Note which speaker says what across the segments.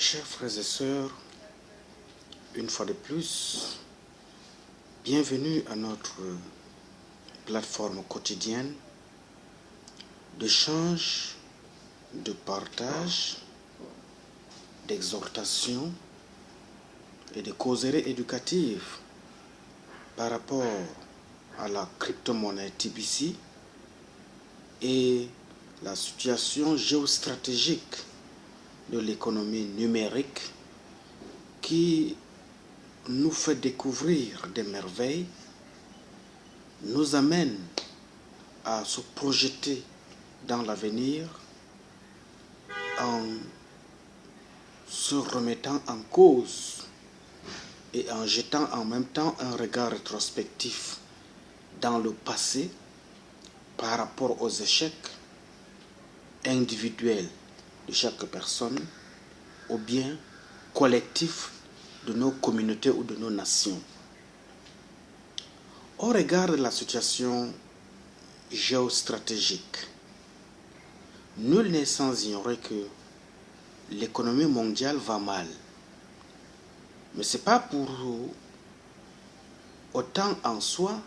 Speaker 1: Chers frères et sœurs, une fois de plus, bienvenue à notre plateforme quotidienne d'échange, de partage, d'exhortation et de causeries éducatives par rapport à la crypto-monnaie TBC et la situation géostratégique de l'économie numérique qui nous fait découvrir des merveilles, nous amène à se projeter dans l'avenir en se remettant en cause et en jetant en même temps un regard rétrospectif dans le passé par rapport aux échecs individuels de chaque personne ou bien collectifs de nos communautés ou de nos nations. Au regard de la situation géostratégique, nul n'est sans ignorer que l'économie mondiale va mal. Mais ce n'est pas pour autant en soi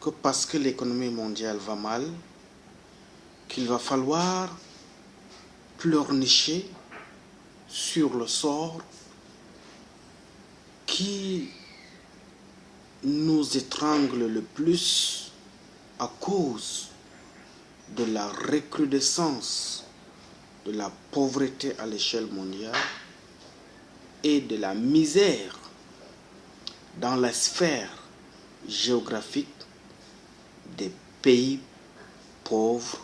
Speaker 1: que parce que l'économie mondiale va mal, qu'il va falloir pleurnicher sur le sort qui nous étrangle le plus à cause de la recrudescence de la pauvreté à l'échelle mondiale et de la misère dans la sphère géographique des pays pauvres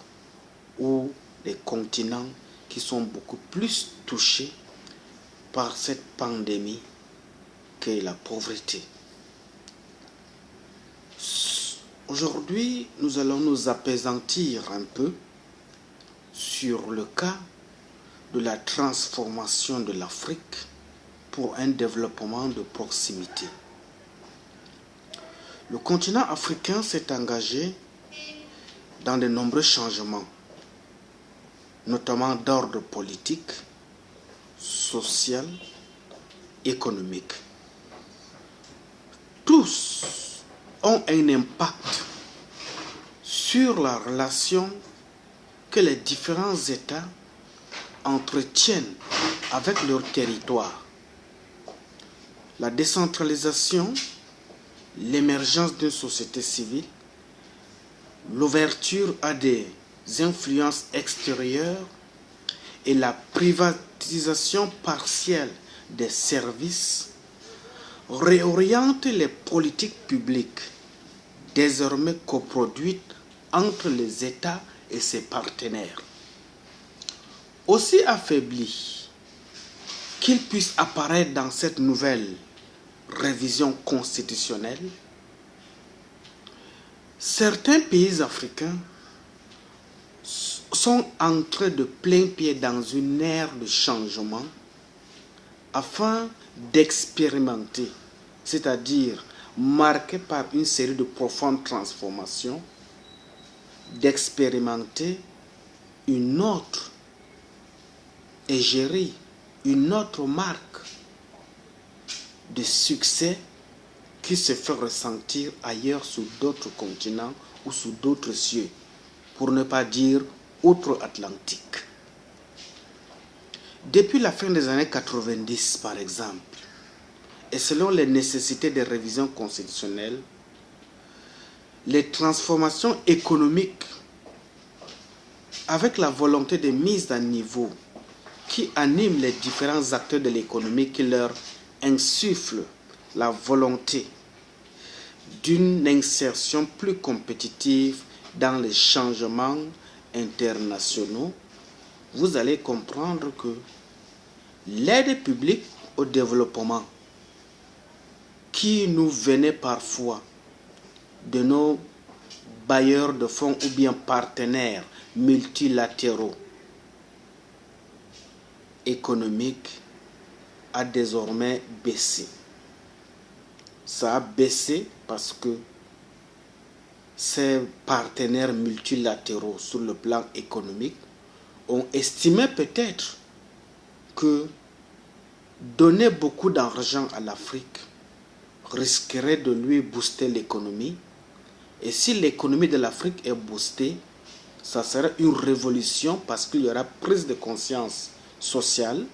Speaker 1: ou des continents qui sont beaucoup plus touchés par cette pandémie qu'est la pauvreté. Aujourd'hui, nous allons nous appesantir un peu sur le cas de la transformation de l'Afrique pour un développement de proximité. Le continent africain s'est engagé dans de nombreux changements, notamment d'ordre politique, social, économique. Tous ont un impact sur la relation que les différents États entretiennent avec leur territoire. La décentralisation, l'émergence d'une société civile, l'ouverture à des influences extérieures et la privatisation partielle des services réorientent les politiques publiques désormais coproduites entre les États et ses partenaires. Aussi affaiblis qu'ils puissent apparaître dans cette nouvelle révision constitutionnelle, certains pays africains sont entrés de plein pied dans une ère de changement afin d'expérimenter, c'est-à-dire marquée par une série de profondes transformations, d'expérimenter une autre égérie, une autre marque de succès qui se fait ressentir ailleurs sur d'autres continents ou sous d'autres cieux, pour ne pas dire outre-Atlantique. Depuis la fin des années 90, par exemple, et selon les nécessités des révisions constitutionnelles, les transformations économiques, avec la volonté de mise à niveau qui anime les différents acteurs de l'économie, qui leur insuffle la volonté d'une insertion plus compétitive dans les changements internationaux, vous allez comprendre que l'aide publique au développement qui nous venait parfois de nos bailleurs de fonds ou bien partenaires multilatéraux économiques a désormais baissé. Ça a baissé parce que ces partenaires multilatéraux sur le plan économique ont estimé peut-être que donner beaucoup d'argent à l'Afrique risquerait de lui booster l'économie. Et si l'économie de l'Afrique est boostée, ça serait une révolution parce qu'il y aura prise de conscience sociale.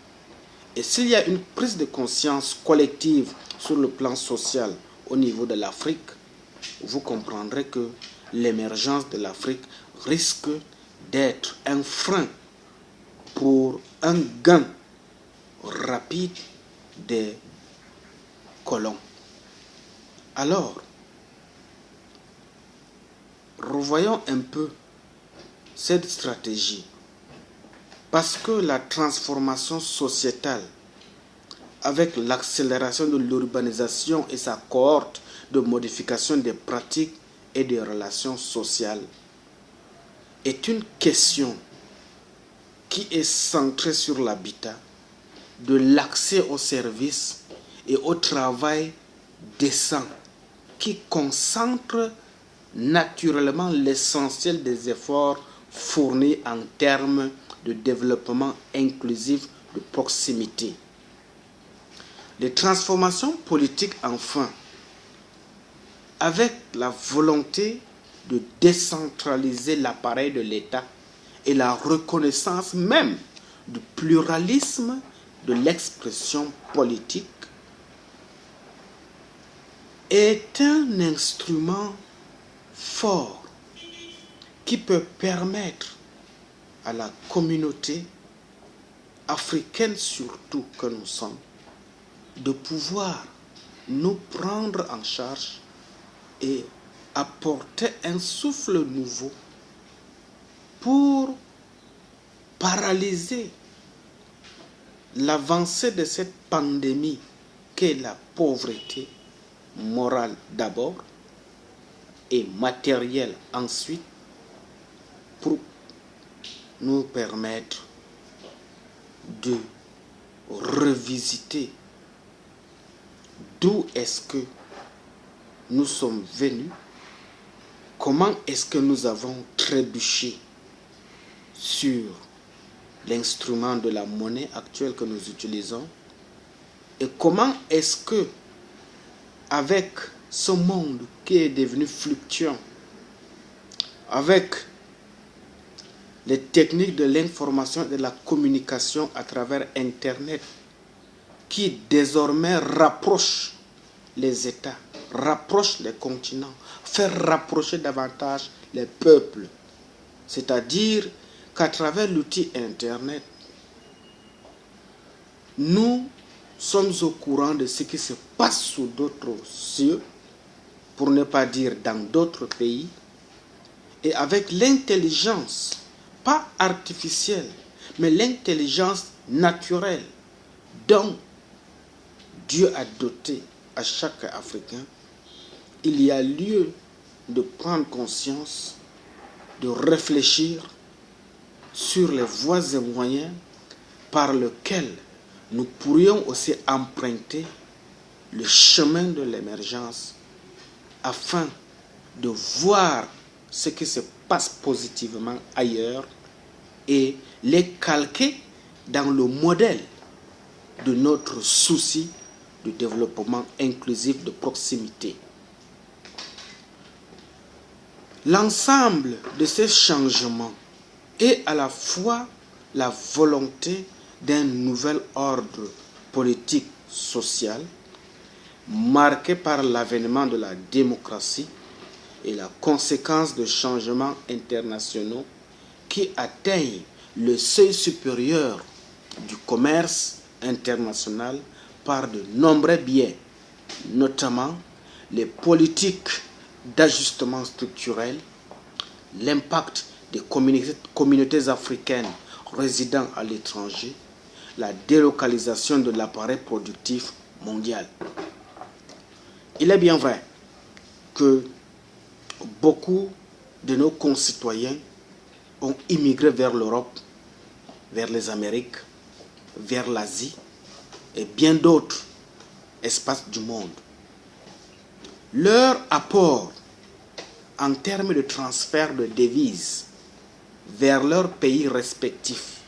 Speaker 1: Et s'il y a une prise de conscience collective sur le plan social au niveau de l'Afrique, vous comprendrez que l'émergence de l'Afrique risque d'être un frein pour un gain rapide des colons. Alors, revoyons un peu cette stratégie. Parce que la transformation sociétale, avec l'accélération de l'urbanisation et sa cohorte de modification des pratiques et des relations sociales, est une question qui est centrée sur l'habitat, de l'accès aux services et au travail décent, qui concentre naturellement l'essentiel des efforts fournis en termes de développement inclusif de proximité. Les transformations politiques, enfin, avec la volonté de décentraliser l'appareil de l'État et la reconnaissance même du pluralisme de l'expression politique, est un instrument fort qui peut permettre à la communauté africaine surtout que nous sommes de pouvoir nous prendre en charge et apporter un souffle nouveau pour paralyser l'avancée de cette pandémie qu'est la pauvreté morale d'abord et matérielle ensuite, pour nous permettre de revisiter d'où est-ce que nous sommes venus, comment est-ce que nous avons trébuché sur l'instrument de la monnaie actuelle que nous utilisons et comment est-ce que, avec ce monde qui est devenu fluctuant, avec les techniques de l'information et de la communication à travers Internet, qui désormais rapprochent les États, rapprochent les continents, fait rapprocher davantage les peuples. C'est-à-dire qu'à travers l'outil Internet, nous sommes au courant de ce qui se passe sous d'autres cieux, pour ne pas dire dans d'autres pays, et avec l'intelligence, pas artificielle, mais l'intelligence naturelle dont Dieu a doté à chaque Africain, il y a lieu de prendre conscience, de réfléchir sur les voies et moyens par lesquels nous pourrions aussi emprunter le chemin de l'émergence afin de voir ce qui se passe positivement ailleurs et les calquer dans le modèle de notre souci de développement inclusif de proximité. L'ensemble de ces changements est à la fois la volonté d'un nouvel ordre politique social marqué par l'avènement de la démocratie et la conséquence de changements internationaux qui atteignent le seuil supérieur du commerce international par de nombreux biais, notamment les politiques d'ajustement structurel, l'impact des communautés africaines résidant à l'étranger, la délocalisation de l'appareil productif mondial. Il est bien vrai que beaucoup de nos concitoyens ont immigré vers l'Europe, vers les Amériques, vers l'Asie et bien d'autres espaces du monde. Leur apport en termes de transfert de devises vers leurs pays respectifs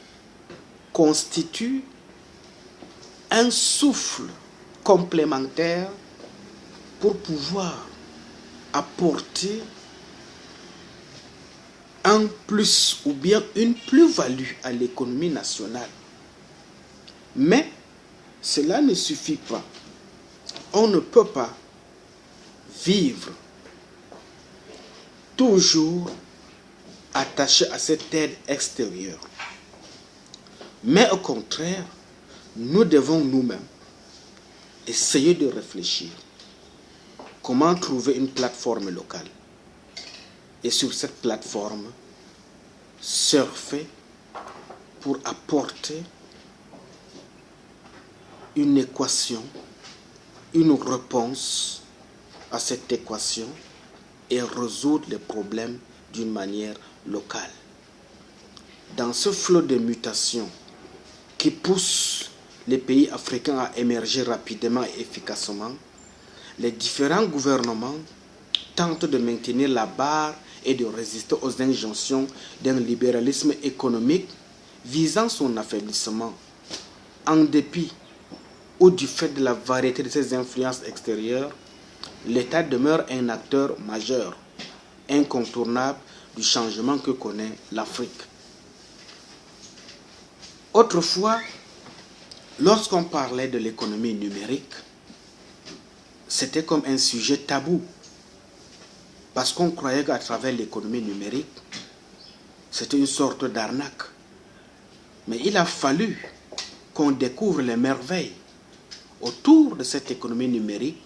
Speaker 1: constitue un souffle complémentaire pour pouvoir apporter un plus ou bien une plus-value à l'économie nationale. Mais cela ne suffit pas. On ne peut pas vivre toujours attaché à cette aide extérieure. Mais au contraire, nous devons nous-mêmes essayer de réfléchir comment trouver une plateforme locale. Et sur cette plateforme, surfer pour apporter une équation, une réponse à cette équation et résoudre les problèmes d'une manière locale. Dans ce flot de mutations qui pousse les pays africains à émerger rapidement et efficacement, les différents gouvernements tentent de maintenir la barre et de résister aux injonctions d'un libéralisme économique visant son affaiblissement. En dépit ou du fait de la variété de ses influences extérieures, l'État demeure un acteur majeur, incontournable du changement que connaît l'Afrique. Autrefois, lorsqu'on parlait de l'économie numérique, c'était comme un sujet tabou, parce qu'on croyait qu'à travers l'économie numérique, c'était une sorte d'arnaque. Mais il a fallu qu'on découvre les merveilles autour de cette économie numérique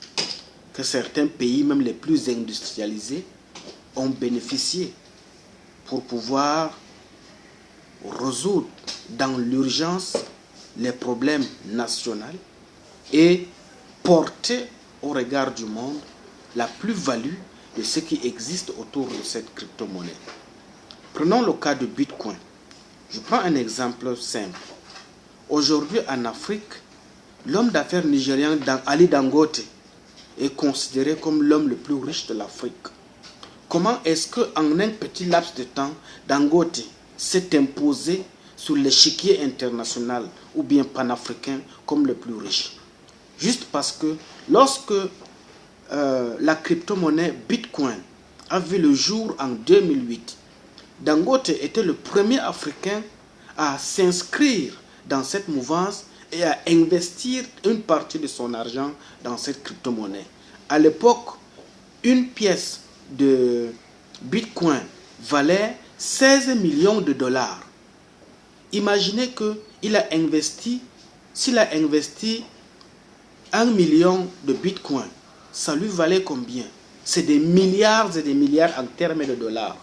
Speaker 1: que certains pays, même les plus industrialisés, ont bénéficié pour pouvoir résoudre dans l'urgence les problèmes nationaux et porter au regard du monde la plus-value de ce qui existe autour de cette crypto-monnaie. Prenons le cas de Bitcoin. Je prends un exemple simple. Aujourd'hui en Afrique, l'homme d'affaires nigérian Ali Dangote est considéré comme l'homme le plus riche de l'Afrique. Comment est-ce qu'en un petit laps de temps, Dangote s'est imposé sur l'échiquier international ou bien panafricain comme le plus riche? Juste parce que lorsque la crypto-monnaie Bitcoin a vu le jour en 2008, Dangote était le premier Africain à s'inscrire dans cette mouvance et à investir une partie de son argent dans cette crypto-monnaie. À l'époque, une pièce de Bitcoin valait 16 millions de dollars. Imaginez qu'il a investi, s'il a investi 1 million de Bitcoin, ça lui valait combien? C'est des milliards et des milliards en termes de dollars.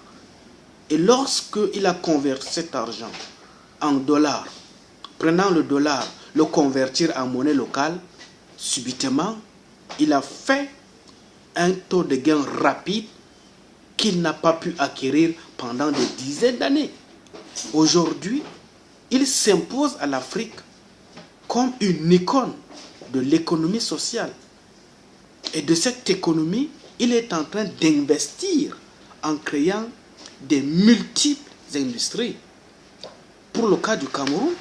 Speaker 1: Et lorsqu'il a converti cet argent en dollars, prenant le dollar, le convertir en monnaie locale, subitement, il a fait un taux de gain rapide qu'il n'a pas pu acquérir pendant des dizaines d'années. Aujourd'hui, il s'impose à l'Afrique comme une icône de l'économie sociale. Et de cette économie, il est en train d'investir en créant des multiples industries. Pour le cas du Cameroun,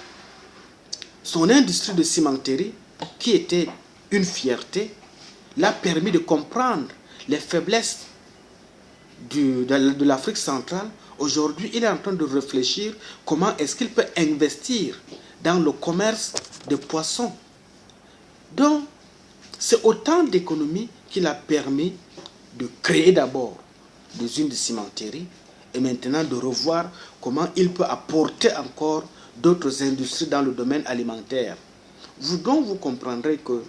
Speaker 1: son industrie de cimenterie, qui était une fierté, l'a permis de comprendre les faiblesses de l'Afrique centrale. Aujourd'hui, il est en train de réfléchir comment est-ce qu'il peut investir dans le commerce de poissons. Donc, c'est autant d'économies qu'il a permis de créer d'abord des usines de cimenterie et maintenant de revoir comment il peut apporter encore d'autres industries dans le domaine alimentaire. Donc vous comprendrez que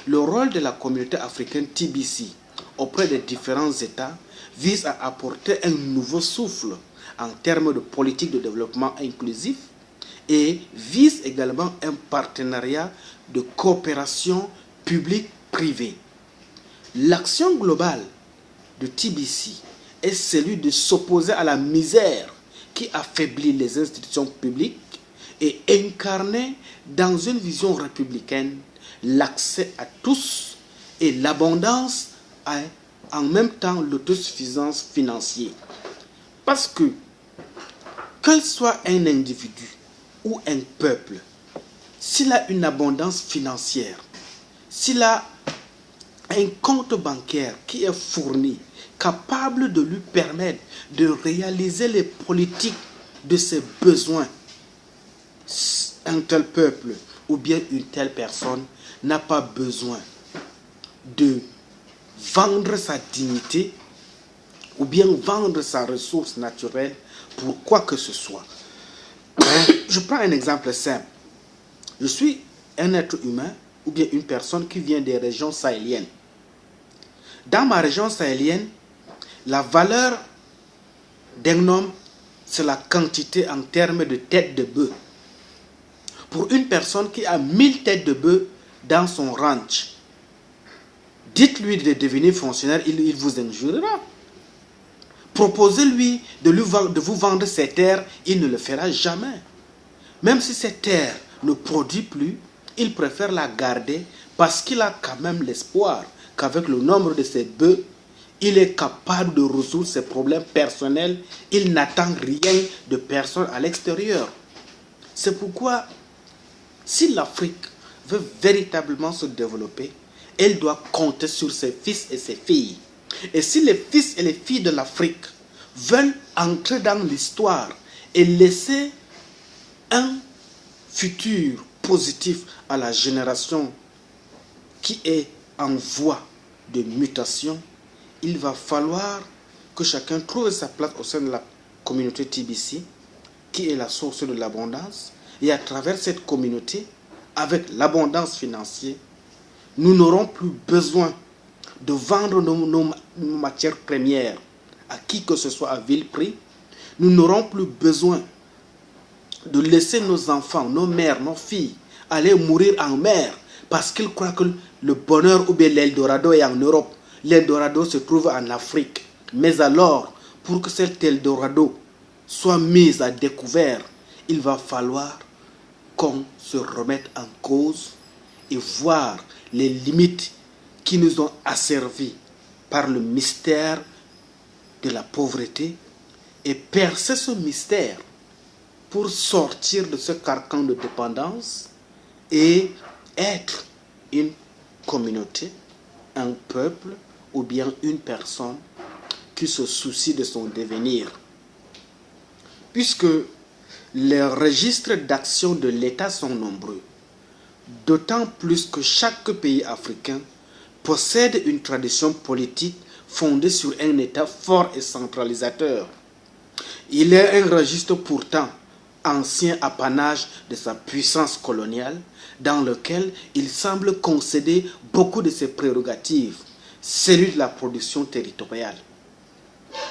Speaker 1: le rôle de la communauté africaine TBC auprès des différents États vise à apporter un nouveau souffle en termes de politique de développement inclusif et vise également un partenariat de coopération publique-privée. L'action globale de TBC est celui de s'opposer à la misère qui affaiblit les institutions publiques et incarner dans une vision républicaine l'accès à tous et l'abondance en même temps l'autosuffisance financière. Parce que, quel soit un individu ou un peuple, s'il a une abondance financière, s'il a un compte bancaire qui est fourni, capable de lui permettre de réaliser les politiques de ses besoins, un tel peuple ou bien une telle personne n'a pas besoin de vendre sa dignité ou bien vendre sa ressource naturelle pour quoi que ce soit. Je prends un exemple simple. Je suis un être humain ou bien une personne qui vient des régions sahéliennes. Dans ma région sahélienne, la valeur d'un homme, c'est la quantité en termes de têtes de bœuf. Pour une personne qui a 1000 têtes de bœuf dans son ranch, dites-lui de devenir fonctionnaire, il vous injuriera. Proposez-lui de vous vendre ses terres, il ne le fera jamais. Même si cette terre ne produit plus, il préfère la garder parce qu'il a quand même l'espoir qu'avec le nombre de ses bœufs, il est capable de résoudre ses problèmes personnels. Il n'attend rien de personne à l'extérieur. C'est pourquoi, si l'Afrique veut véritablement se développer, elle doit compter sur ses fils et ses filles. Et si les fils et les filles de l'Afrique veulent entrer dans l'histoire et laisser un futur positif à la génération qui est en voie de mutation, il va falloir que chacun trouve sa place au sein de la communauté TBC, qui est la source de l'abondance. Et à travers cette communauté, avec l'abondance financière, nous n'aurons plus besoin de vendre nos matières premières à qui que ce soit à vil prix. Nous n'aurons plus besoin de laisser nos enfants, nos mères, nos filles aller mourir en mer parce qu'ils croient que le bonheur ou bien l'Eldorado est en Europe. L'Eldorado se trouve en Afrique. Mais alors, pour que cet Eldorado soit mis à découvert, il va falloir qu'on se remette en cause et voir les limites qui nous ont asservis par le mystère de la pauvreté et percer ce mystère pour sortir de ce carcan de dépendance et être une communauté, un peuple ou bien une personne qui se soucie de son devenir. Puisque les registres d'action de l'État sont nombreux, d'autant plus que chaque pays africain possède une tradition politique fondée sur un État fort et centralisateur. Il est un registre pourtant ancien apanage de sa puissance coloniale, dans lequel il semble concéder beaucoup de ses prérogatives, celui de la production territoriale.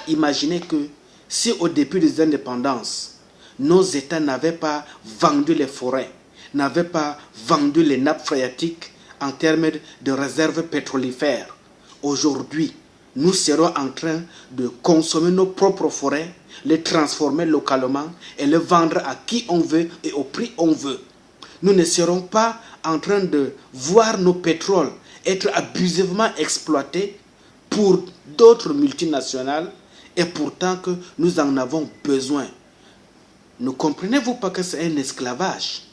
Speaker 1: Imaginez que si au début des indépendances, nos États n'avaient pas vendu les forêts, n'avaient pas vendu les nappes phréatiques en termes de réserves pétrolifères, aujourd'hui, nous serons en train de consommer nos propres forêts, les transformer localement et les vendre à qui on veut et au prix on veut. Nous ne serons pas en train de voir nos pétroles être abusivement exploités pour d'autres multinationales et pourtant que nous en avons besoin. Ne comprenez-vous pas que c'est un esclavage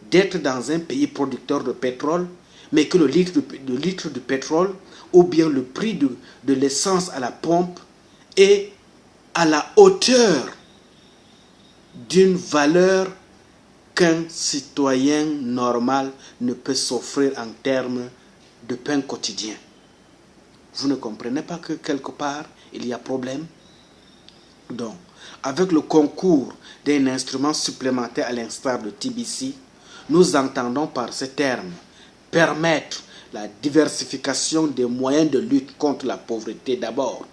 Speaker 1: d'être dans un pays producteur de pétrole, mais que le litre de pétrole ou bien le prix de l'essence à la pompe est à la hauteur d'une valeur qu'un citoyen normal ne peut s'offrir en termes de pain quotidien. Vous ne comprenez pas que quelque part, il y a problème? Donc, avec le concours d'un instrument supplémentaire à l'instar de TBC, nous entendons par ce terme permettre la diversification des moyens de lutte contre la pauvreté d'abord,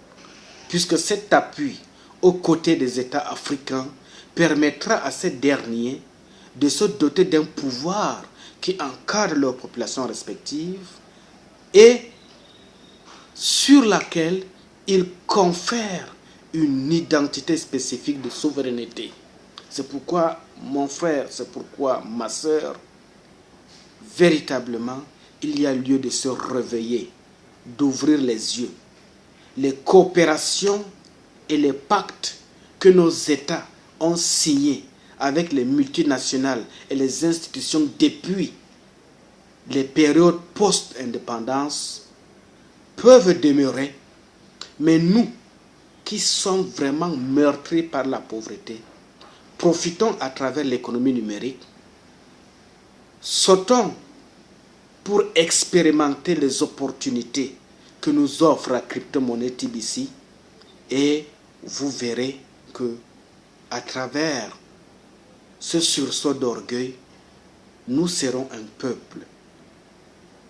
Speaker 1: puisque cet appui aux côtés des États africains permettra à ces derniers de se doter d'un pouvoir qui encadre leurs populations respectives et sur laquelle ils confèrent une identité spécifique de souveraineté. C'est pourquoi, mon frère, c'est pourquoi, ma sœur, véritablement, il y a lieu de se réveiller, d'ouvrir les yeux. Les coopérations et les pactes que nos États ont signés avec les multinationales et les institutions depuis les périodes post-indépendance peuvent demeurer, mais nous qui sommes vraiment meurtris par la pauvreté, profitons à travers l'économie numérique, sautons pour expérimenter les opportunités que nous offre la crypto-monnaie TBC et vous verrez que à travers ce sursaut d'orgueil, nous serons un peuple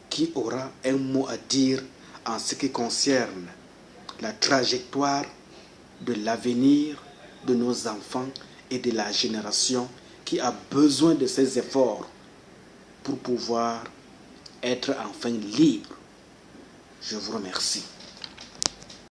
Speaker 1: qui aura un mot à dire en ce qui concerne la trajectoire de l'avenir de nos enfants et de la génération qui a besoin de ces efforts pour pouvoir être enfin libre. Je vous remercie.